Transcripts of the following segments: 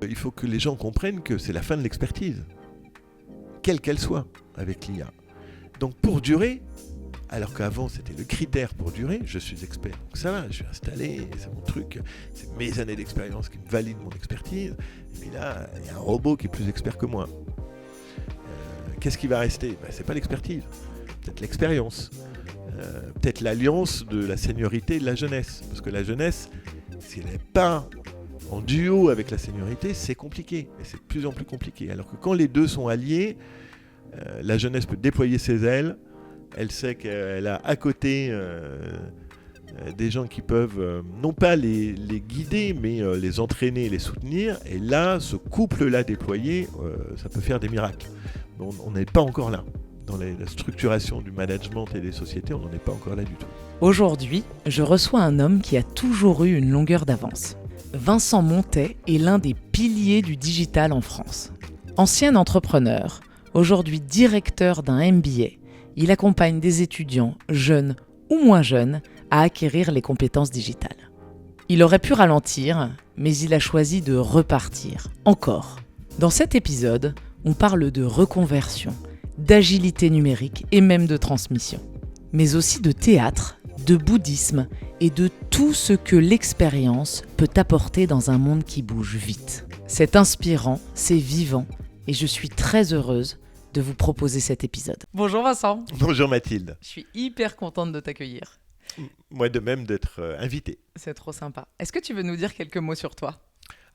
Il faut que les gens comprennent que c'est la fin de l'expertise, quelle qu'elle soit, avec l'IA. Donc pour durer, alors qu'avant c'était le critère pour durer, je suis expert, donc ça va, je suis installé, c'est mon truc, c'est mes années d'expérience qui me valident mon expertise, et puis là, il y a un robot qui est plus expert que moi. Qu'est-ce qui va rester ? C'est pas l'expertise, peut-être l'expérience, peut-être l'alliance de la seniorité et de la jeunesse, parce que la jeunesse, si elle n'est pas en duo avec la seniorité, c'est compliqué, et c'est de plus en plus compliqué, alors que quand les deux sont alliés, la jeunesse peut déployer ses ailes. Elle sait qu'elle a à côté des gens qui peuvent non pas les guider, mais les entraîner, les soutenir. Et là, ce couple-là déployé, ça peut faire des miracles. On n'est pas encore là. Dans la structuration du management et des sociétés, on n'en est pas encore là du tout. Aujourd'hui, je reçois un homme qui a toujours eu une longueur d'avance. Vincent Montet est l'un des piliers du digital en France. Ancien entrepreneur, aujourd'hui directeur d'un MBA, il accompagne des étudiants, jeunes ou moins jeunes, à acquérir les compétences digitales. Il aurait pu ralentir, mais il a choisi de repartir, encore. Dans cet épisode, on parle de reconversion, d'agilité numérique et même de transmission. Mais aussi de théâtre, de bouddhisme et de tout ce que l'expérience peut apporter dans un monde qui bouge vite. C'est inspirant, c'est vivant et je suis très heureuse de vous proposer cet épisode. Bonjour Vincent. Bonjour Mathilde. Je suis hyper contente de t'accueillir. Moi de même d'être invité. C'est trop sympa. Est-ce que tu veux nous dire quelques mots sur toi ?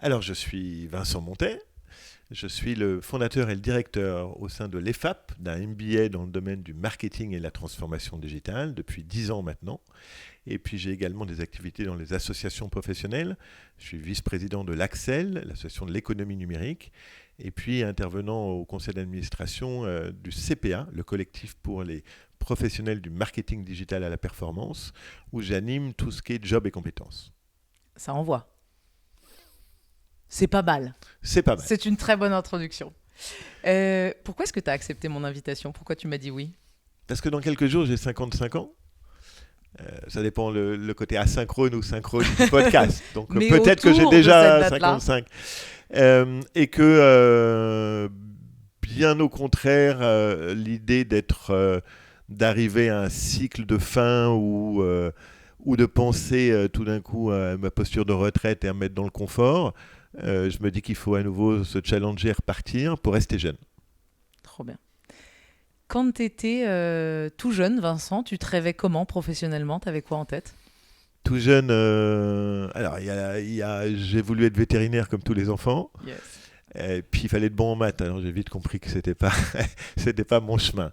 Alors je suis Vincent Montet. Je suis le fondateur et le directeur au sein de l'EFAP, d'un MBA dans le domaine du marketing et de la transformation digitale depuis 10 ans maintenant. Et puis j'ai également des activités dans les associations professionnelles. Je suis vice-président de l'ACCEL, l'association de l'économie numérique, et puis intervenant au conseil d'administration du CPA, le collectif pour les professionnels du marketing digital à la performance, où j'anime tout ce qui est job et compétences. Ça envoie. C'est pas mal. C'est pas mal. C'est une très bonne introduction. Pourquoi est-ce que tu as accepté mon invitation ? Pourquoi tu m'as dit oui ? Parce que dans quelques jours, j'ai 55 ans. Ça dépend le côté asynchrone ou synchrone du podcast. Donc peut-être que j'ai déjà 55. Et que, bien au contraire, l'idée d'arriver à un cycle de fin ou de penser tout d'un coup à ma posture de retraite et à me mettre dans le confort, je me dis qu'il faut à nouveau se challenger et repartir pour rester jeune. Trop bien. Quand tu étais tout jeune, Vincent, tu te rêvais comment professionnellement ? Tu avais quoi en tête ? Tout jeune, alors j'ai voulu être vétérinaire comme tous les enfants. Yes. Et puis il fallait être bon en maths, alors j'ai vite compris que c'était pas mon chemin.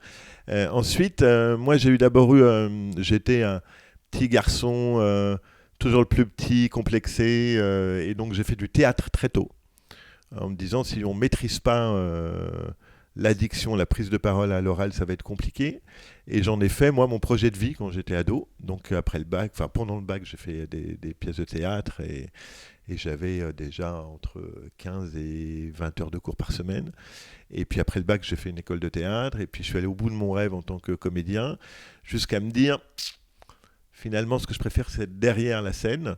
Ensuite, moi j'étais un petit garçon, toujours le plus petit, complexé, et donc j'ai fait du théâtre très tôt, en me disant si on maîtrise pas l'addiction, la prise de parole à l'oral, ça va être compliqué. Et j'en ai fait, moi, mon projet de vie quand j'étais ado. Donc après le bac, enfin pendant le bac, j'ai fait des pièces de théâtre et j'avais déjà entre 15 et 20 heures de cours par semaine. Et puis après le bac, j'ai fait une école de théâtre et puis je suis allé au bout de mon rêve en tant que comédien, jusqu'à me dire, finalement, ce que je préfère, c'est être derrière la scène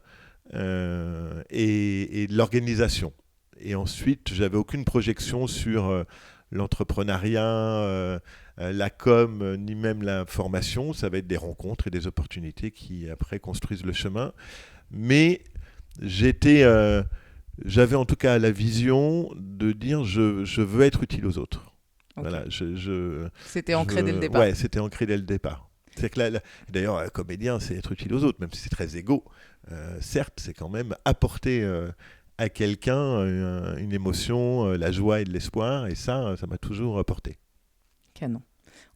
et de l'organisation. Et ensuite, j'avais aucune projection sur l'entrepreneuriat, la com, ni même la formation. Ça va être des rencontres et des opportunités qui, après, construisent le chemin. Mais j'avais en tout cas la vision de dire je veux être utile aux autres. Okay. Voilà, c'était ancré dès le départ. Ouais, c'était ancré dès le départ. C'est que d'ailleurs, un comédien, c'est être utile aux autres, même si c'est très égo. Certes, c'est quand même apporter à quelqu'un une émotion, la joie et de l'espoir, et ça m'a toujours apporté. Canon.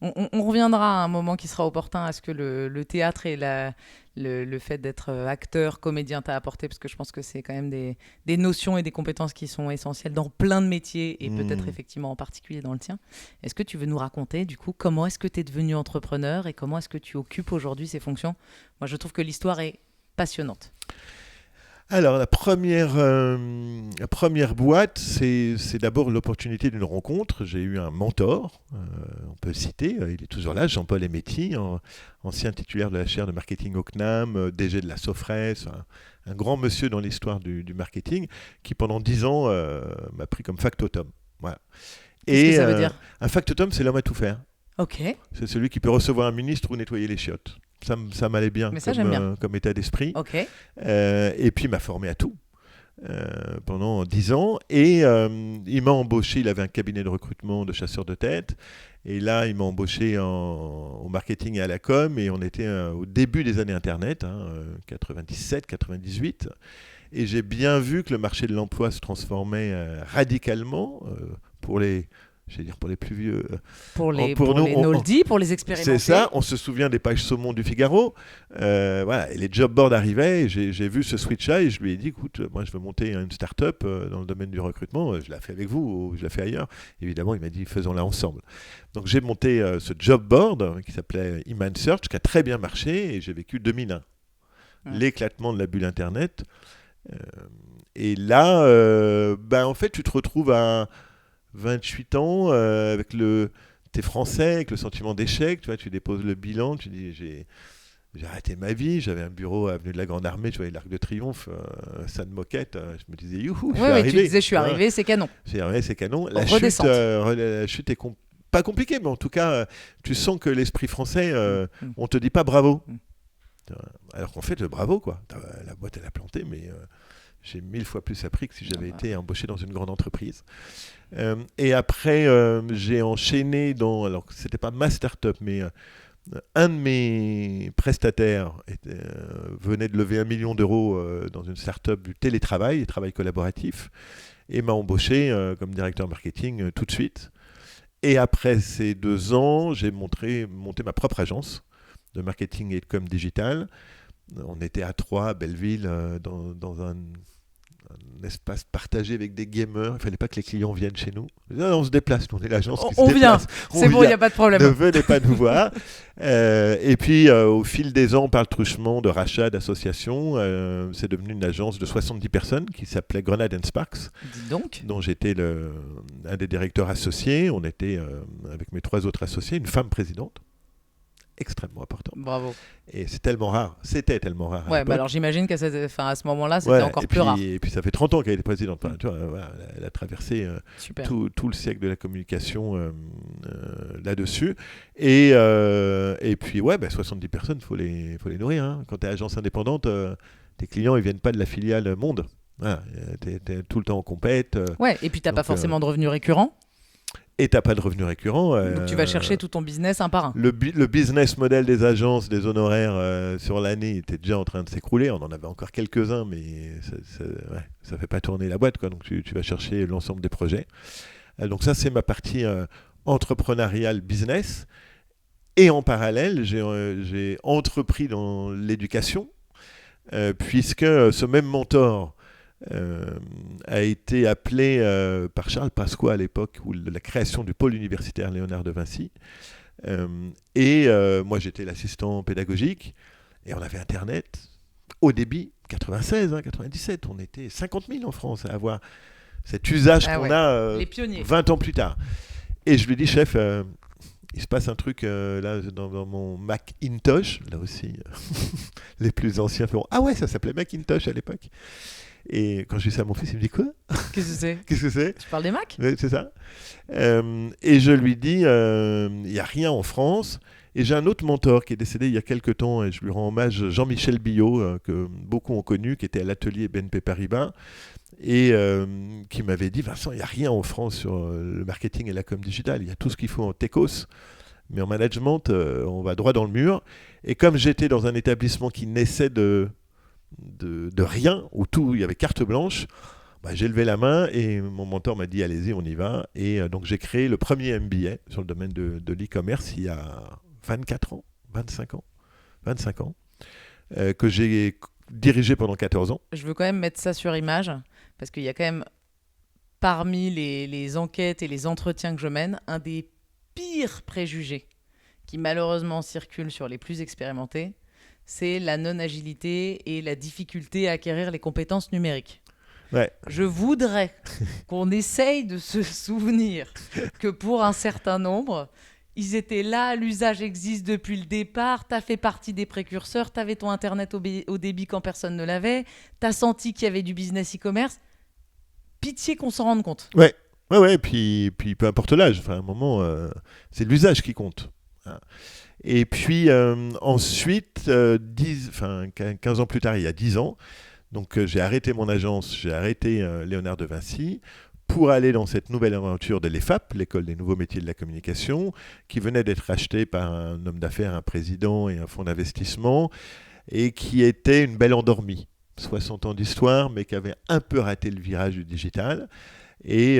On reviendra à un moment qui sera opportun à ce que le théâtre et le fait d'être acteur, comédien t'a apporté, parce que je pense que c'est quand même des notions et des compétences qui sont essentielles dans plein de métiers, et peut-être effectivement en particulier dans le tien. Est-ce que tu veux nous raconter, du coup, comment est-ce que tu es devenu entrepreneur et comment est-ce que tu occupes aujourd'hui ces fonctions ? Moi, je trouve que l'histoire est passionnante. Alors, la première boîte, c'est d'abord l'opportunité d'une rencontre. J'ai eu un mentor, on peut le citer, il est toujours là, Jean-Paul Emetti, ancien titulaire de la chaire de marketing au CNAM, DG de la Sofres, un grand monsieur dans l'histoire du marketing, qui pendant 10 ans m'a pris comme factotum. Voilà. Qu'est-ce que ça veut dire ? Un factotum, c'est l'homme à tout faire. Ok. C'est celui qui peut recevoir un ministre ou nettoyer les chiottes. Ça m'allait bien, Mais ça, j'aime bien. Comme état d'esprit. Ok. Et puis, il m'a formé à tout pendant 10 ans. Et il m'a embauché, il avait un cabinet de recrutement de chasseurs de tête. Et là, il m'a embauché au marketing et à la com. Et on était au début des années Internet, 97, 98. Et j'ai bien vu que le marché de l'emploi se transformait radicalement pour les... Je vais dire pour les plus vieux. Pour les nous, Noldi, pour les expérimentés. C'est ça, on se souvient des pages saumon du Figaro. Voilà, et les job boards arrivaient, et j'ai vu ce switch-là, et je lui ai dit, écoute, moi je veux monter une start-up dans le domaine du recrutement, je la fais avec vous, ou je la fais ailleurs. Évidemment, il m'a dit, faisons-la ensemble. Donc j'ai monté ce job board qui s'appelait Iman Search, qui a très bien marché, et j'ai vécu 2001. L'éclatement de la bulle Internet. Et là, en fait, tu te retrouves à 28 ans, avec t'es français, avec le sentiment d'échec, tu vois, tu déposes le bilan, tu dis j'ai arrêté ma vie, j'avais un bureau à Avenue de la Grande Armée, tu voyais l'Arc de Triomphe, ça de moquette, je me disais youhou, je suis arrivé. Tu disais je suis arrivé, c'est canon. C'est arrivé, c'est canon. La chute est pas compliquée, mais en tout cas, tu sens que l'esprit français, on te dit pas bravo. Alors qu'en fait, bravo quoi, la boîte elle a planté, mais j'ai 1000 fois plus appris que si j'avais été embauché dans une grande entreprise. Et après, j'ai enchaîné alors c'était pas ma start-up, mais un de mes prestataires venait de lever 1 million d'euros dans une start-up du télétravail, travail collaboratif, et m'a embauché comme directeur marketing tout de suite. Et après ces 2 ans, j'ai monté ma propre agence de marketing et de com digital. On était à Troyes, à Belleville, dans un espace partagé avec des gamers. Il ne fallait pas que les clients viennent chez nous. On se déplace, nous, on est l'agence qui se déplace. C'est bon, il n'y a pas de problème. Ne venez pas nous voir. Et puis, au fil des ans, par le truchement de rachats, d'associations, c'est devenu une agence de 70 personnes qui s'appelait Grenade & Sparks. Dis donc. Dont j'étais un des directeurs associés. On était, avec mes 3 autres associés, une femme présidente. Extrêmement important. Bravo. Et c'était tellement rare. Ouais, alors j'imagine qu'à ce moment-là, c'était encore plus rare. Et puis ça fait 30 ans qu'elle est présidente. Tu vois, voilà, elle a traversé tout le siècle de la communication là-dessus. Et puis, 70 personnes, il faut les nourrir. Hein. Quand tu es agence indépendante, tes clients, ils ne viennent pas de la filiale Monde. Voilà, tu es tout le temps en compète. Ouais, et puis tu n'as pas forcément de revenus récurrents. Et tu n'as pas de revenus récurrents. Donc tu vas chercher tout ton business un par un. Le business model des agences, des honoraires sur l'année était déjà en train de s'écrouler. On en avait encore quelques-uns, mais ça ne fait pas tourner la boîte, quoi. Donc tu vas chercher l'ensemble des projets. Donc ça, c'est ma partie entrepreneuriale business. Et en parallèle, j'ai entrepris dans l'éducation, puisque ce même mentor a été appelé par Charles Pasqua à l'époque où la création du pôle universitaire Léonard de Vinci. Moi, j'étais l'assistant pédagogique et on avait Internet au débit, 96, 97. On était 50 000 en France à avoir cet usage qu'on a 20 ans plus tard. Et je lui dis, chef, il se passe un truc là dans mon Macintosh. Là aussi, les plus anciens feront, ah ouais, ça s'appelait Macintosh à l'époque. Et quand je dis ça à mon fils, il me dit quoi ? Qu'est-ce que c'est ? Tu parles des Mac ? Oui, c'est ça. Et je lui dis, il n'y a rien en France. Et j'ai un autre mentor qui est décédé il y a quelques temps, et je lui rends hommage, Jean-Michel Billot, que beaucoup ont connu, qui était à l'atelier BNP Paribas, et qui m'avait dit, Vincent, il n'y a rien en France sur le marketing et la com digital. Il y a tout ce qu'il faut en techos, mais en management, on va droit dans le mur. Et comme j'étais dans un établissement qui naissait de rien, où il y avait carte blanche, j'ai levé la main et mon mentor m'a dit allez-y, on y va. Et donc j'ai créé le premier MBA sur le domaine de l'e-commerce il y a 25 ans, que j'ai dirigé pendant 14 ans. Je veux quand même mettre ça sur image, parce qu'il y a quand même, parmi les enquêtes et les entretiens que je mène, un des pires préjugés qui malheureusement circulent sur les plus expérimentés, c'est la non-agilité et la difficulté à acquérir les compétences numériques. Ouais. Je voudrais qu'on essaye de se souvenir que pour un certain nombre, ils étaient là, l'usage existe depuis le départ, tu as fait partie des précurseurs, tu avais ton Internet au débit quand personne ne l'avait, tu as senti qu'il y avait du business e-commerce. Pitié qu'on s'en rende compte. Ouais, et puis peu importe l'âge, enfin, à un moment, c'est l'usage qui compte. Hein. Et puis ensuite, 15 ans plus tard, il y a 10 ans, donc j'ai arrêté mon agence, j'ai arrêté Léonard de Vinci pour aller dans cette nouvelle aventure de l'EFAP, l'École des nouveaux métiers de la communication, qui venait d'être rachetée par un homme d'affaires, un président et un fonds d'investissement, et qui était une belle endormie. 60 ans d'histoire, mais qui avait un peu raté le virage du digital, et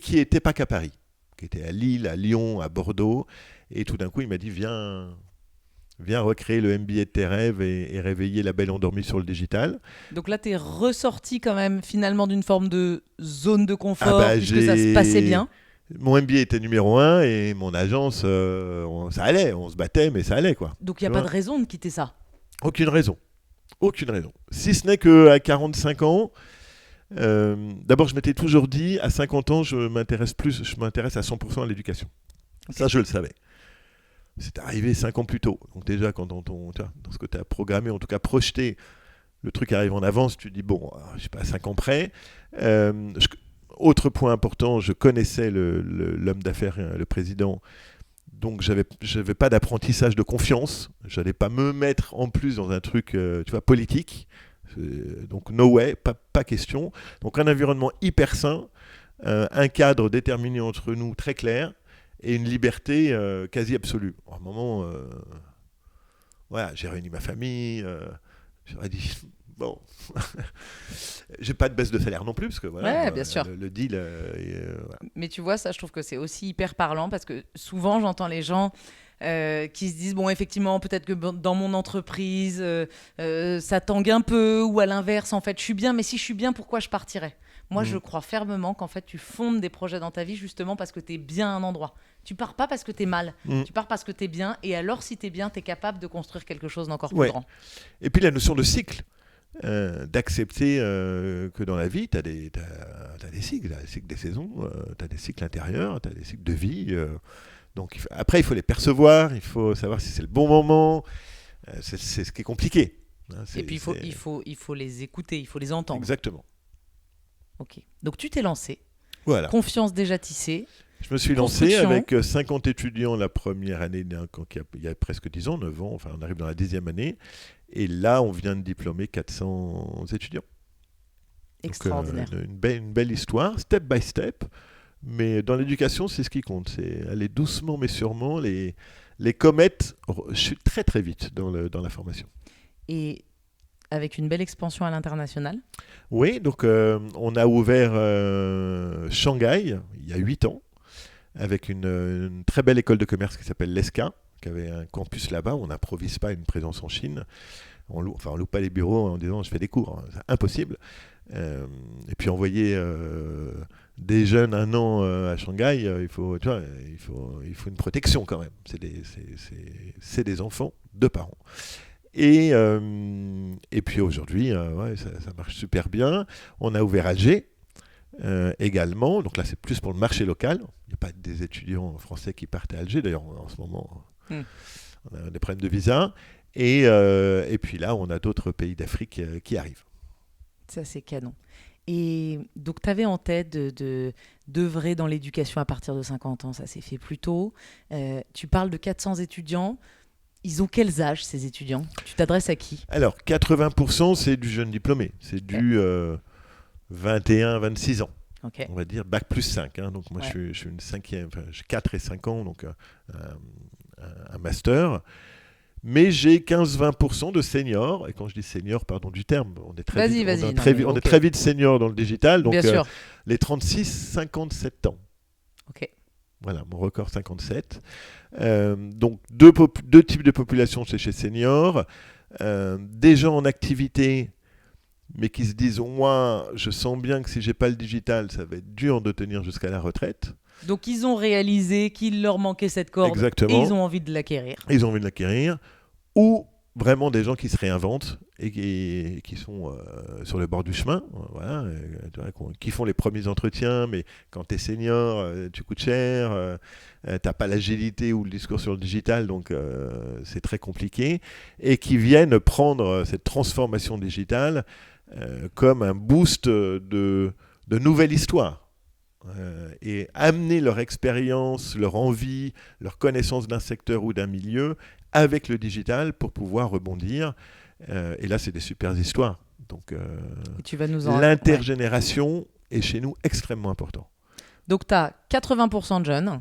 qui n'était pas qu'à Paris, qui était à Lille, à Lyon, à Bordeaux, et tout d'un coup il m'a dit viens recréer le MBA de tes rêves et réveiller la belle endormie sur le digital. Donc là, tu es ressorti quand même finalement d'une forme de zone de confort, puisque ça se passait bien. Mon MBA était numéro 1 et mon agence, ça allait, on se battait, mais ça allait, quoi. Donc il n'y a pas de raison de quitter ça. Aucune raison. Si ce n'est qu'à 45 ans, d'abord je m'étais toujours dit, à 50 ans, je m'intéresse à 100% à l'éducation. Okay. Ça, je le savais. C'est arrivé 5 ans plus tôt. Donc déjà, quand dans ce que tu as programmé, en tout cas projeté, le truc arrive en avance, tu dis, bon, je ne suis pas à 5 ans près. Autre point important, je connaissais l'homme d'affaires, le président, donc je n'avais pas d'apprentissage de confiance. Je n'allais pas me mettre en plus dans un truc politique. Donc no way, pas question. Donc un environnement hyper sain, un cadre déterminé entre nous très clair, et une liberté quasi absolue. À un moment, voilà, j'ai réuni ma famille, j'aurais dit, bon, j'ai pas de baisse de salaire non plus, parce que voilà, bien sûr. Le deal... voilà. Mais tu vois, ça, je trouve que c'est aussi hyper parlant, parce que souvent, j'entends les gens qui se disent, bon, effectivement, peut-être que dans mon entreprise, ça tangue un peu, ou à l'inverse, en fait, je suis bien, mais si je suis bien, pourquoi je partirais ? Moi, je crois fermement qu'en fait, tu fondes des projets dans ta vie justement parce que tu es bien à un endroit. Tu pars pas parce que tu es mal, tu pars parce que tu es bien. Et alors, si tu es bien, tu es capable de construire quelque chose d'encore plus grand. Et puis la notion de cycle, d'accepter que dans la vie, tu as des cycles. Tu as des cycles des saisons, tu as des cycles intérieurs, tu as des cycles de vie. Donc après, il faut les percevoir, il faut savoir si c'est le bon moment. C'est ce qui est compliqué. Et puis, il faut les écouter, il faut les entendre. Exactement. Ok. Donc tu t'es lancé. Voilà. Confiance déjà tissée. Je me suis lancé avec 50 étudiants la première année, il y a presque 10 ans, 9 ans, enfin on arrive dans la 10e année. Et là, on vient de diplômer 400 étudiants. Extraordinaire. Donc, une belle histoire, step by step. Mais dans l'éducation, c'est ce qui compte. C'est aller doucement mais sûrement. Les comètes chutent très très vite dans la formation. Et avec une belle expansion à l'international. Oui, donc on a ouvert Shanghai il y a 8 ans, avec une très belle école de commerce qui s'appelle l'ESCA, qui avait un campus là-bas. On n'improvise pas une présence en Chine. On loue pas les bureaux en disant je fais des cours. C'est impossible. Et puis envoyer des jeunes un an à Shanghai, il faut une protection quand même. C'est des enfants de parents. Et puis aujourd'hui, ça marche super bien. On a ouvert Alger également. Donc là, c'est plus pour le marché local. Il n'y a pas des étudiants français qui partent à Alger. D'ailleurs, en ce moment, on a des problèmes de visa. Et puis là, on a d'autres pays d'Afrique qui arrivent. Ça, c'est canon. Et donc, tu avais en tête d'œuvrer dans l'éducation à partir de 50 ans. Ça s'est fait plus tôt. Tu parles de 400 étudiants. Ils ont quels âges, ces étudiants ? Tu t'adresses à qui ? Alors, 80%, c'est du jeune diplômé. C'est du 21-26 ans. Okay. On va dire bac plus 5. Hein. Donc, moi, je suis une cinquième. Enfin, j'ai 4 et 5 ans, donc un master. Mais j'ai 15-20% de seniors. Et quand je dis seniors, pardon du terme, on est très vite seniors dans le digital. Donc, les 36-57 ans. OK. Voilà, mon record 57. Donc, deux types de populations chez seniors. Des gens en activité, mais qui se disent, moi, je sens bien que si j'ai pas le digital, ça va être dur de tenir jusqu'à la retraite. Donc, ils ont réalisé qu'il leur manquait cette corde. Exactement. Et ils ont envie de l'acquérir. Ils ont envie de l'acquérir. ou vraiment des gens qui se réinventent et qui sont sur le bord du chemin, voilà, tu vois, qui font les premiers entretiens, mais quand tu es senior, tu coûtes cher, t'as pas l'agilité ou le discours sur le digital, donc c'est très compliqué, et qui viennent prendre cette transformation digitale comme un boost de nouvelle histoire. Et amener leur expérience, leur envie, leur connaissance d'un secteur ou d'un milieu avec le digital pour pouvoir rebondir. Et là, c'est des super histoires. Donc, et tu vas nous l'intergénération est chez nous extrêmement important. Donc, tu as 80% de jeunes,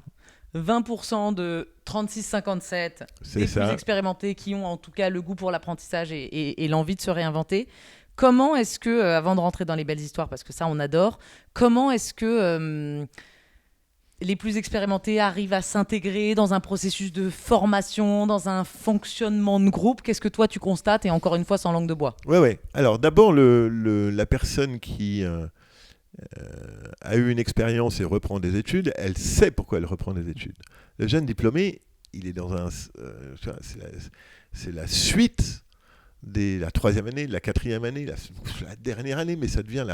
20% de 36-57, des plus expérimentés qui ont en tout cas le goût pour l'apprentissage et l'envie de se réinventer. Comment est-ce que, avant de rentrer dans les belles histoires, parce que ça, on adore, comment est-ce que les plus expérimentés arrivent à s'intégrer dans un processus de formation, dans un fonctionnement de groupe? Qu'est-ce que toi, tu constates, et encore une fois, sans langue de bois? Ouais. Alors, d'abord, la personne qui a eu une expérience et reprend des études, elle sait pourquoi elle reprend des études. Le jeune diplômé, il est dans un... c'est la suite de la troisième année, de la quatrième année, la dernière année, mais ça devient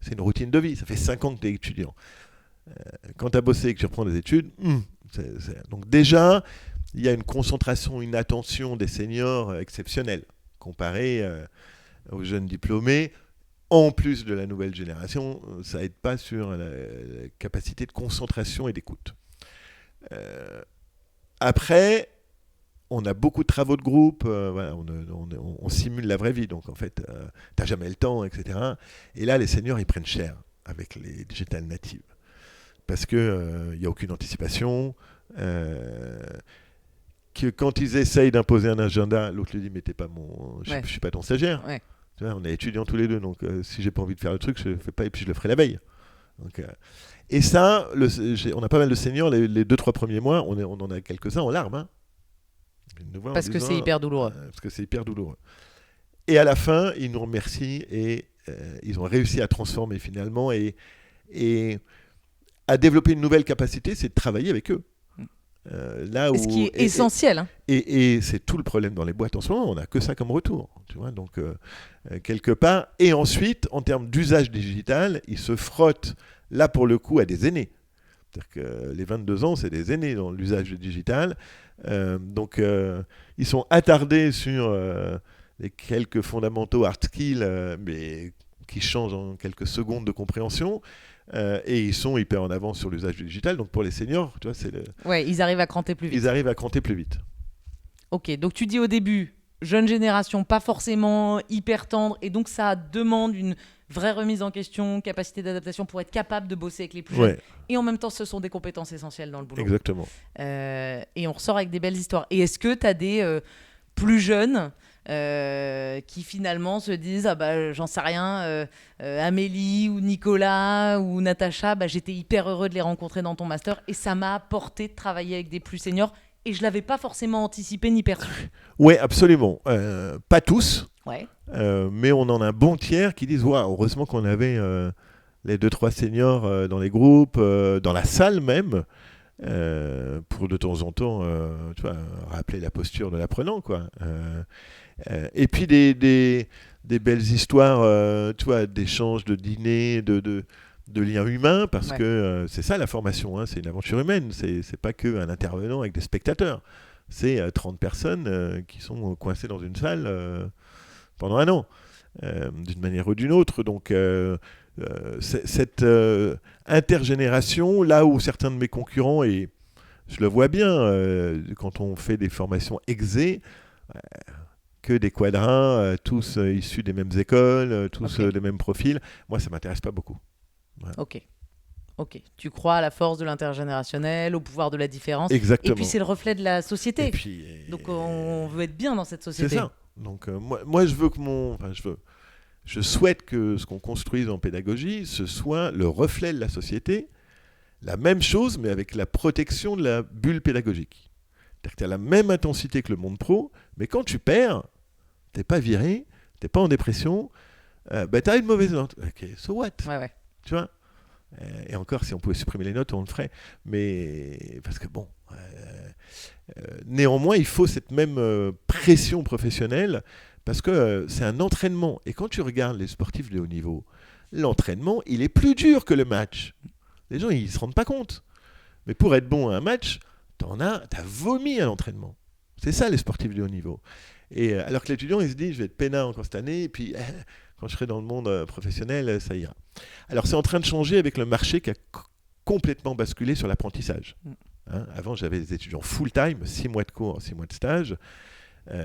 c'est une routine de vie. Ça fait 5 ans que tu es étudiant. Quand tu as bossé et que tu reprends des études, donc déjà, il y a une concentration, une attention des seniors exceptionnelle, comparée aux jeunes diplômés. En plus de la nouvelle génération, ça aide pas sur la capacité de concentration et d'écoute. Après, on a beaucoup de travaux de groupe, voilà, on simule la vraie vie, donc en fait, t'as jamais le temps, etc. Et là, les seniors, ils prennent cher avec les digital natives. Parce qu'il n'y a aucune anticipation, que quand ils essayent d'imposer un agenda, l'autre lui dit, mais je suis pas ton stagiaire. Ouais. Tu vois, on est étudiants tous les deux, donc si j'ai pas envie de faire le truc, je le fais pas, et puis je le ferai la veille. Donc, et ça, on a pas mal de seniors, les 2-3 premiers mois, on en a quelques-uns en larmes. Hein. Parce que c'est hyper douloureux. Parce que c'est hyper douloureux. Et à la fin, ils nous remercient et ils ont réussi à transformer finalement et à développer une nouvelle capacité, c'est de travailler avec eux. Là où, ce qui est essentiel. Hein. Et c'est tout le problème dans les boîtes en ce moment, on n'a que ça comme retour. Tu vois, donc, quelque part. Et ensuite, en termes d'usage digital, ils se frottent, là pour le coup, à des aînés. C'est-à-dire que les 22 ans, c'est des aînés dans l'usage du digital. Donc, ils sont attardés sur les quelques fondamentaux hard skills, mais qui changent en quelques secondes de compréhension. Et ils sont hyper en avance sur l'usage du digital. Donc pour les seniors, tu vois, Ouais, ils arrivent à cranter plus vite. Ils arrivent à cranter plus vite. Ok, donc tu dis au début, jeune génération, pas forcément hyper tendre, et donc ça demande une vraie remise en question, capacité d'adaptation pour être capable de bosser avec les plus jeunes. Et en même temps, ce sont des compétences essentielles dans le boulot. Exactement. Et on ressort avec des belles histoires. Et est-ce que tu as des plus jeunes qui finalement se disent j'en sais rien, Amélie ou Nicolas ou Natacha, j'étais hyper heureux de les rencontrer dans ton master et ça m'a apporté de travailler avec des plus seniors et je l'avais pas forcément anticipé ni perçu. Oui, absolument. Pas tous, ouais. Mais on en a un bon tiers qui disent heureusement qu'on avait les 2-3 seniors dans les groupes, dans la salle même. Pour de temps en temps tu vois, rappeler la posture de l'apprenant, quoi. Et puis des belles histoires, tu vois, d'échanges, de dîners, de liens humains, parce que c'est ça la formation, hein, c'est une aventure humaine, c'est pas qu'un intervenant avec des spectateurs, c'est 30 personnes qui sont coincées dans une salle pendant un an, d'une manière ou d'une autre. Donc cette intergénération, là où certains de mes concurrents, et je le vois bien quand on fait des formations exé, que des quadrans, tous issus des mêmes écoles, tous des mêmes profils, moi ça m'intéresse pas beaucoup. Voilà. Ok. Tu crois à la force de l'intergénérationnel, au pouvoir de la différence. Exactement. Et puis c'est le reflet de la société. Donc on veut être bien dans cette société. C'est ça. Donc moi je veux que je souhaite que ce qu'on construise en pédagogie, ce soit le reflet de la société, la même chose, mais avec la protection de la bulle pédagogique. C'est-à-dire que tu as la même intensité que le monde pro, mais quand tu perds, tu n'es pas viré, tu n'es pas en dépression, tu as une mauvaise note. Ok, so what ? Ouais. Tu vois ? Et encore, si on pouvait supprimer les notes, on le ferait. Mais parce que bon, néanmoins, il faut cette même pression professionnelle parce que c'est un entraînement. Et quand tu regardes les sportifs de haut niveau, l'entraînement, il est plus dur que le match. Les gens, ils se rendent pas compte. Mais pour être bon à un match, t'as vomi à l'entraînement. C'est ça les sportifs de haut niveau. Et alors que l'étudiant, il se dit, je vais être peinard encore cette année, et puis quand je serai dans le monde professionnel, ça ira. Alors c'est en train de changer avec le marché qui a complètement basculé sur l'apprentissage. Hein, avant, j'avais des étudiants full-time, 6 mois de cours, 6 mois de stage.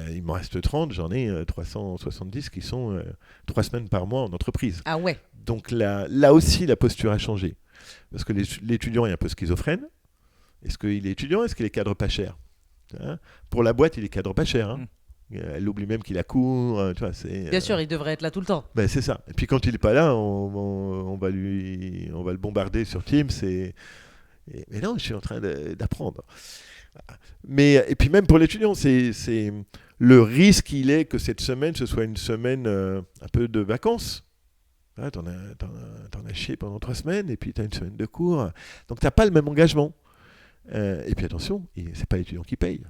Il m'en reste 30, j'en ai 370 qui sont 3 semaines par mois en entreprise. Ah ouais. Donc là aussi, la posture a changé. Parce que l'étudiant est un peu schizophrène. Est-ce qu'il est étudiant? Est-ce qu'il est cadre pas cher? Hein, pour la boîte, il est cadre pas cher. Hein. Elle oublie même qu'il a cours. Tu vois, bien sûr, il devrait être là tout le temps. Ben, c'est ça. Et puis quand il n'est pas là, on va le bombarder sur Teams. Mais non, je suis en train d'apprendre. Et puis même pour l'étudiant, c'est le risque il est que cette semaine, ce soit une semaine un peu de vacances. Ah, t'en as chié pendant 3 semaines et puis t'as une semaine de cours. Donc t'as pas le même engagement. Et puis attention, c'est pas l'étudiant qui paye.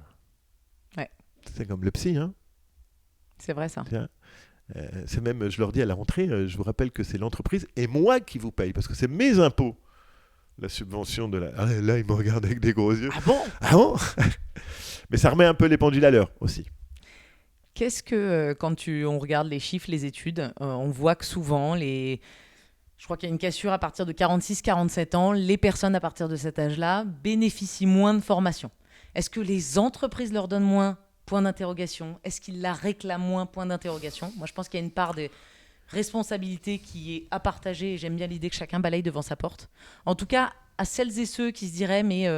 Ouais. C'est comme le psy. Hein. C'est vrai ça. C'est même, je leur dis à la rentrée, je vous rappelle que c'est l'entreprise et moi qui vous paye parce que c'est mes impôts. La subvention de la... Ah, là, ils me regardent avec des gros yeux. Ah bon? Ah bon? Mais ça remet un peu les pendules à l'heure aussi. Qu'est-ce que, quand on regarde les chiffres, les études, on voit que souvent, je crois qu'il y a une cassure à partir de 46-47 ans, les personnes à partir de cet âge-là bénéficient moins de formation. Est-ce que les entreprises leur donnent moins? Point d'interrogation. Est-ce qu'ils la réclament moins? Point d'interrogation. Moi, je pense qu'il y a une part de responsabilité qui est à partager et j'aime bien l'idée que chacun balaye devant sa porte. En tout cas, à celles et ceux qui se diraient mais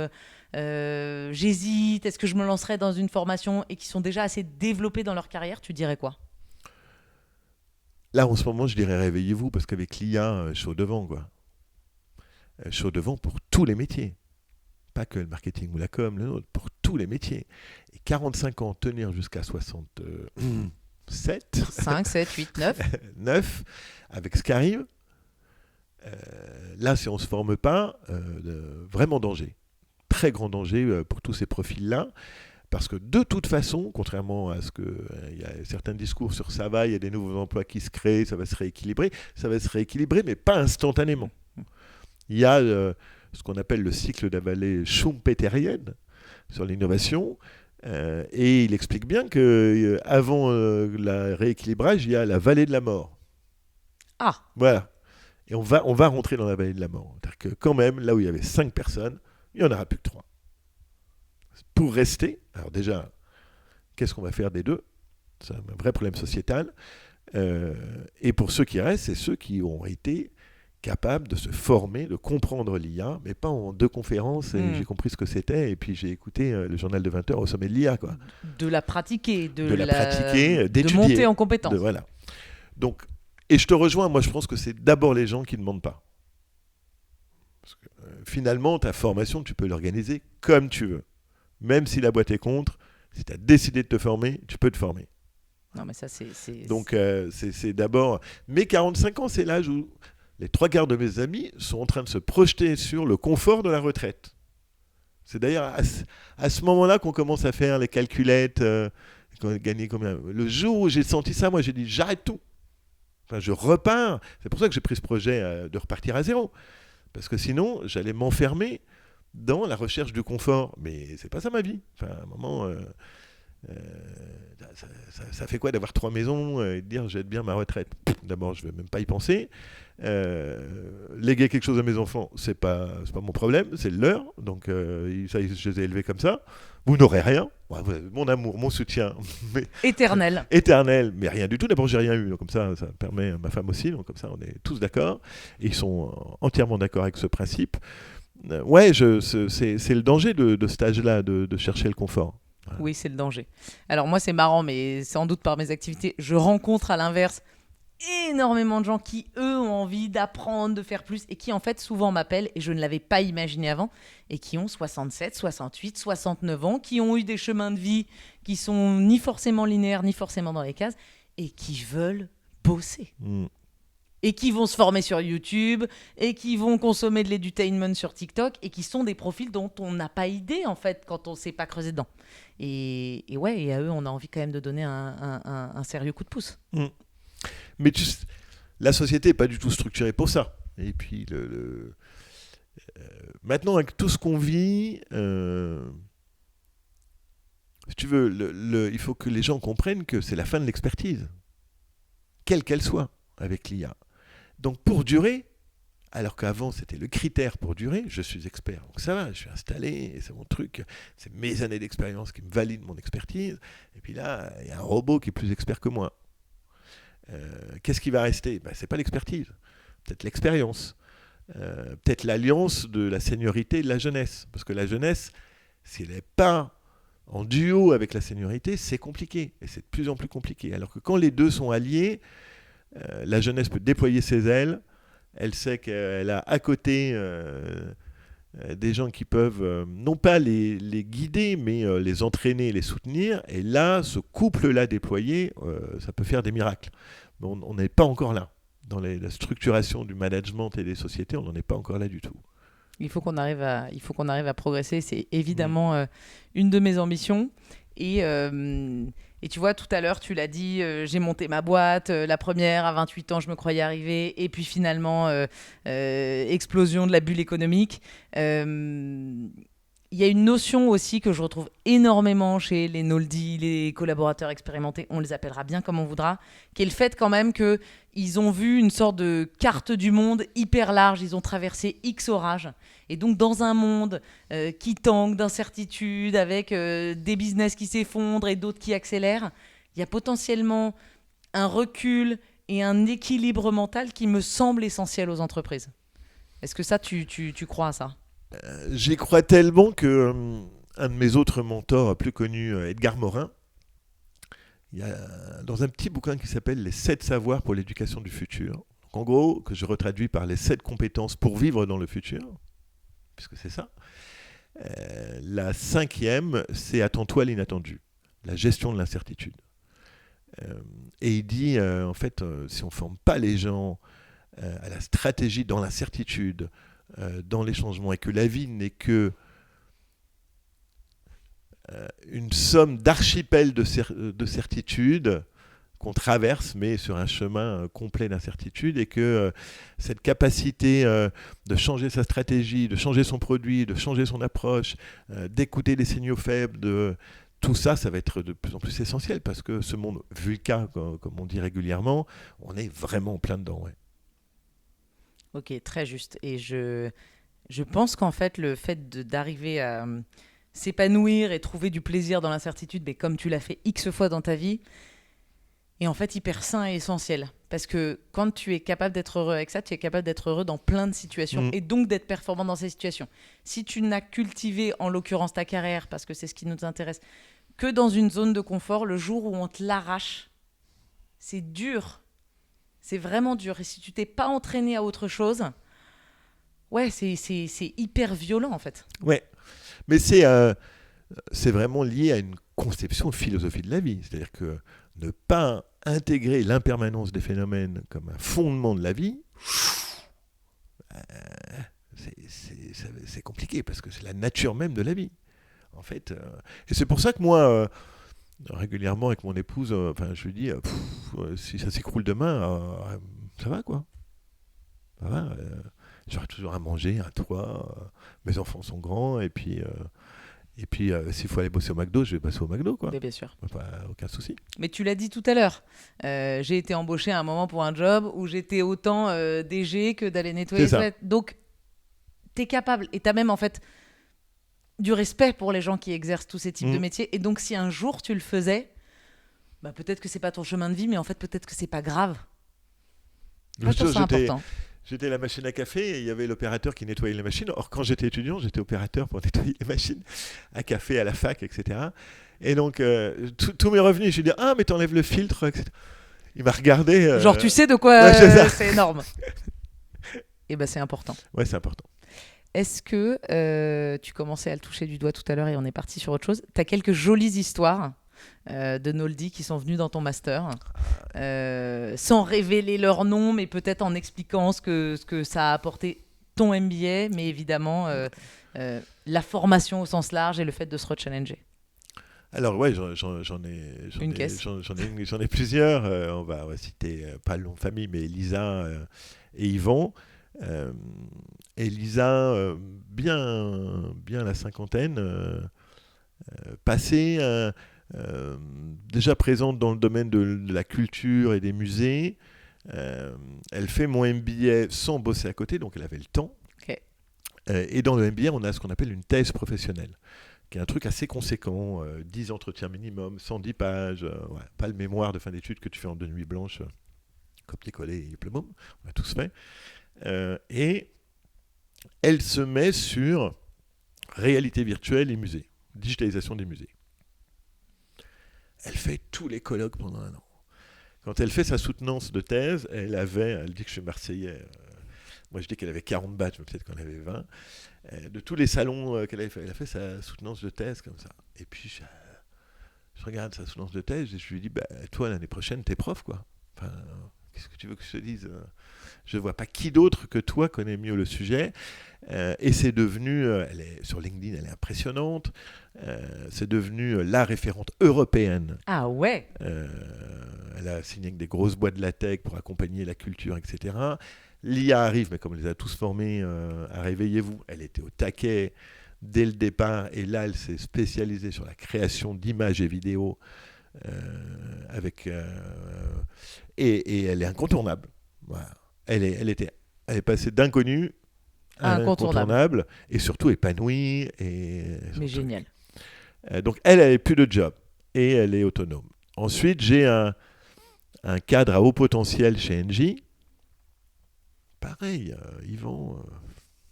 j'hésite, est-ce que je me lancerais dans une formation et qui sont déjà assez développés dans leur carrière, tu dirais quoi? Là, en ce moment, je dirais réveillez-vous parce qu'avec l'IA, je suis au devant, quoi. Je suis au devant pour tous les métiers. Pas que le marketing ou la com, le nôtre, pour tous les métiers. Et 45 ans, tenir jusqu'à 67, 5, 7, 8, 9. 9, avec ce qui arrive, là, si on ne se forme pas, vraiment danger. Très grand danger pour tous ces profils-là. Parce que de toute façon, contrairement à ce qu'il y a certains discours sur ça va, il y a des nouveaux emplois qui se créent, ça va se rééquilibrer, mais pas instantanément. Il y a ce qu'on appelle le cycle de la vallée schumpeterienne sur l'innovation, et il explique bien qu'avant le rééquilibrage, il y a la vallée de la mort. Ah. Voilà. Et on va rentrer dans la vallée de la mort. C'est-à-dire que quand même, là où il y avait 5 personnes, il n'y en aura plus que 3. Pour rester, alors déjà, qu'est-ce qu'on va faire des 2? C'est un vrai problème sociétal. Et pour ceux qui restent, c'est ceux qui ont été capables de se former, de comprendre l'IA, mais pas en 2 conférences, et j'ai compris ce que c'était, et puis j'ai écouté le journal de 20 heures au sommet de l'IA. Quoi. De la pratiquer, d'étudier, de monter en compétence. Voilà. Donc, et je te rejoins, moi je pense que c'est d'abord les gens qui ne demandent pas. Parce que, finalement, ta formation, tu peux l'organiser comme tu veux. Même si la boîte est contre, si tu as décidé de te former, tu peux te former. Non, mais ça, c'est... Donc, c'est d'abord... Mais 45 ans, c'est l'âge où les 3 quarts de mes amis sont en train de se projeter sur le confort de la retraite. C'est d'ailleurs à ce moment-là qu'on commence à faire les calculettes, gagner combien. Le jour où j'ai senti ça, moi, j'ai dit, j'arrête tout. Enfin, je repars. C'est pour ça que j'ai pris ce projet de repartir à zéro. Parce que sinon, j'allais m'enfermer dans la recherche du confort. Mais c'est pas ça ma vie. Enfin, à un moment, ça fait quoi d'avoir 3 maisons et de dire j'aide bien ma retraite? D'abord, je vais même pas y penser. Léguer quelque chose à mes enfants, c'est pas mon problème, c'est leur. Donc, ça, je les ai élevés comme ça. Vous n'aurez rien. Mon amour, mon soutien. Mais, éternel, mais rien du tout. D'abord, j'ai rien eu. Donc, comme ça permet à ma femme aussi. Donc, comme ça, on est tous d'accord. Et ils sont entièrement d'accord avec ce principe. Ouais, c'est le danger de ce stage-là, de chercher le confort. Voilà. Oui, c'est le danger. Alors moi, c'est marrant, mais sans doute par mes activités, je rencontre à l'inverse énormément de gens qui, eux, ont envie d'apprendre, de faire plus, et qui, en fait, souvent m'appellent, et je ne l'avais pas imaginé avant, et qui ont 67, 68, 69 ans, qui ont eu des chemins de vie qui sont ni forcément linéaires, ni forcément dans les cases, et qui veulent bosser. et qui vont se former sur YouTube, et qui vont consommer de l'edutainment sur TikTok, et qui sont des profils dont on n'a pas idée, en fait, quand on ne s'est pas creusé dedans. Et à eux, on a envie quand même de donner un sérieux coup de pouce. Mais la société n'est pas du tout structurée pour ça. Et puis, maintenant, avec tout ce qu'on vit, si tu veux, il faut que les gens comprennent que c'est la fin de l'expertise, quelle qu'elle soit, avec l'IA. Donc, pour durer, alors qu'avant, c'était le critère pour durer, je suis expert. Donc ça va, je suis installé, et c'est mon truc, c'est mes années d'expérience qui me valident mon expertise. Et puis là, il y a un robot qui est plus expert que moi. Qu'est-ce qui va rester ? Ce n'est pas l'expertise, peut-être l'expérience, peut-être l'alliance de la seniorité et de la jeunesse. Parce que la jeunesse, si elle n'est pas en duo avec la seniorité, c'est compliqué, et c'est de plus en plus compliqué. Alors que quand les deux sont alliés, la jeunesse peut déployer ses ailes, elle sait qu'elle a à côté des gens qui peuvent non pas les guider, mais les entraîner, les soutenir. Et là, ce couple-là déployé, ça peut faire des miracles. Mais on n'est pas encore là. Dans la structuration du management et des sociétés, on n'en est pas encore là du tout. Il faut qu'on arrive à progresser. C'est évidemment une de mes ambitions. Et tu vois, tout à l'heure, tu l'as dit, j'ai monté ma boîte, la première, à 28 ans, je me croyais arriver, et puis finalement, explosion de la bulle économique. Il y a une notion aussi que je retrouve énormément chez les Noldi, les collaborateurs expérimentés, on les appellera bien comme on voudra, qui est le fait quand même qu'ils ont vu une sorte de carte du monde hyper large, ils ont traversé X orages. Et donc dans un monde qui tangue d'incertitudes, avec des business qui s'effondrent et d'autres qui accélèrent, il y a potentiellement un recul et un équilibre mental qui me semble essentiel aux entreprises. Est-ce que ça, tu crois à ça ? J'y crois tellement que un de mes autres mentors plus connus, Edgar Morin, il y a dans un petit bouquin qui s'appelle « Les 7 savoirs pour l'éducation du futur ». Donc, en gros, que je retraduis par les 7 compétences pour vivre dans le futur, puisque c'est ça. La 5e, c'est « Attends-toi à l'inattendu », la gestion de l'incertitude. Et il dit, en fait, si on ne forme pas les gens à la stratégie dans l'incertitude, dans les changements, et que la vie n'est que une somme d'archipels de certitudes qu'on traverse, mais sur un chemin complet d'incertitude, et que cette capacité de changer sa stratégie, de changer son produit, de changer son approche, d'écouter les signaux faibles, tout ça, ça va être de plus en plus essentiel, parce que ce monde VUCA, comme on dit régulièrement, on est vraiment en plein dedans. Ouais. Ok, très juste. Et je pense qu'en fait, le fait d'arriver à s'épanouir et trouver du plaisir dans l'incertitude, mais comme tu l'as fait X fois dans ta vie, est en fait hyper sain et essentiel. Parce que quand tu es capable d'être heureux avec ça, tu es capable d'être heureux dans plein de situations et donc d'être performant dans ces situations. Si tu n'as cultivé, en l'occurrence, ta carrière, parce que c'est ce qui nous intéresse, que dans une zone de confort, le jour où on te l'arrache, c'est dur. C'est vraiment dur. Et si tu t'es pas entraîné à autre chose, ouais, c'est hyper violent en fait. Ouais, mais c'est vraiment lié à une conception, philosophie de la vie. C'est-à-dire que ne pas intégrer l'impermanence des phénomènes comme un fondement de la vie, c'est compliqué parce que c'est la nature même de la vie. En fait, et c'est pour ça que moi, régulièrement avec mon épouse, je lui dis, si ça s'écroule demain, ça va quoi. Ça va, j'aurai toujours à manger, un toit, mes enfants sont grands, et puis s'il faut aller bosser au McDo, je vais bosser au McDo quoi. Mais bien sûr. Aucun souci. Mais tu l'as dit tout à l'heure, j'ai été embauché à un moment pour un job où j'étais autant DG que d'aller nettoyer les toilettes. Donc, t'es capable, et t'as même en fait du respect pour les gens qui exercent tous ces types de métiers. Et donc, si un jour tu le faisais, bah, peut-être que c'est pas ton chemin de vie, mais en fait, peut-être que c'est pas grave. Moi, je trouve ça important. J'étais à la machine à café et il y avait l'opérateur qui nettoyait les machines. Or, quand j'étais étudiant, j'étais opérateur pour nettoyer les machines à café, à la fac, etc. Et donc, tous mes revenus, je lui ai dit « Ah, mais t'enlèves le filtre, etc. » Il m'a regardé. Genre, tu sais de quoi c'est énorme. Et ben, c'est important. Ouais, c'est important. Est-ce que tu commençais à le toucher du doigt tout à l'heure et on est parti sur autre chose. Tu as quelques jolies histoires de Noldi qui sont venus dans ton master, sans révéler leur nom, mais peut-être en expliquant ce que ça a apporté ton MBA, mais évidemment la formation au sens large et le fait de se rechallenger. Alors ouais, j'en ai plusieurs. On va citer pas le nom de famille, mais Lisa et Yvon. Et Lisa, bien la cinquantaine, passée, déjà présente dans le domaine de la culture et des musées. Elle fait mon MBA sans bosser à côté, donc elle avait le temps. Okay. Et dans le MBA, on a ce qu'on appelle une thèse professionnelle, qui est un truc assez conséquent, 10 entretiens minimum, 110 pages, pas le mémoire de fin d'études que tu fais en 2 nuits blanches, copier-coller et plumum, on a tous fait. Et elle se met sur réalité virtuelle et musées, digitalisation des musées. Elle fait tous les colloques pendant 1 an. Quand elle fait sa soutenance de thèse, elle dit que je suis Marseillais, moi je dis qu'elle avait 40 badges, mais peut-être qu'elle avait 20. De tous les salons qu'elle avait fait, elle a fait sa soutenance de thèse comme ça. Et puis je regarde sa soutenance de thèse et je lui dis, toi l'année prochaine t'es prof quoi. Enfin, qu'est-ce que tu veux que je te dise ? Je ne vois pas qui d'autre que toi connaît mieux le sujet. Et c'est devenu, sur LinkedIn, elle est impressionnante. C'est devenu la référente européenne. Ah ouais. Elle a signé avec des grosses boîtes de la tech pour accompagner la culture, etc. L'IA arrive, mais comme elle les a tous formés à Réveillez-vous, elle était au taquet dès le départ. Et là, elle s'est spécialisée sur la création d'images et vidéos. Et elle est incontournable. Voilà. Elle est passée d'inconnu à incontournable et surtout épanouie. Mais génial. Donc elle n'avait plus de job et elle est autonome. Ensuite, j'ai un cadre à haut potentiel chez Engie. Pareil, Yvan,